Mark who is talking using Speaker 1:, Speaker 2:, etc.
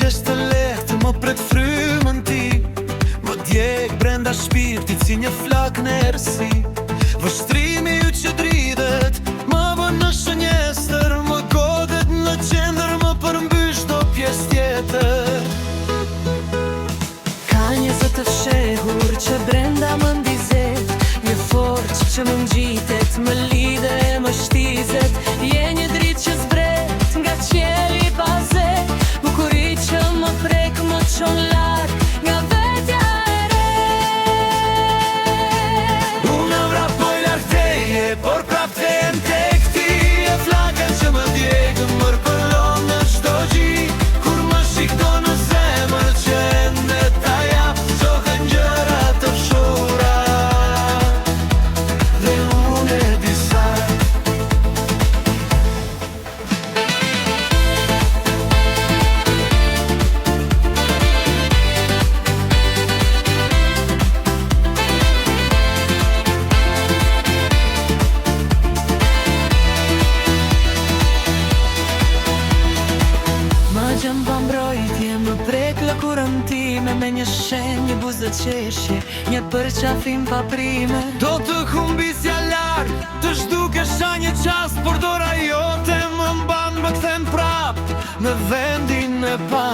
Speaker 1: t'jesh të lehtë, më pret frymën ti, më djeg brenda shpirtit si një flak në erësi. Vështrimi ju që dridhet, më bën në shënjestër, më godet në qendër, më përmbysh do pjesë tjetër.
Speaker 2: Ka një zë të fshehur që brenda më ndizet, një forç që më ngjitet, më lidhe, më shtizet. Je një dritë që zbret nga qielli pa zet, bukuri që më prek, më çon larg nga vetja e re.
Speaker 1: Unë vrapoj larg teje, por prap vjen tek ti, e flakën që më djeg, më rpëllon në çdo gjik. Kur më shiko në zemër që ende ta jap, shohen gjëra të fshura, dhe unë e di sa.
Speaker 2: Gjëm pa mbrojtje, më prek lëkurën time, me një shenjë, një buzë qeshje, një përqafim pa prime.
Speaker 1: Do të humbisja larg, të zhdukesha një qast, por dora jote më mban, më kthen prap në vendin e pa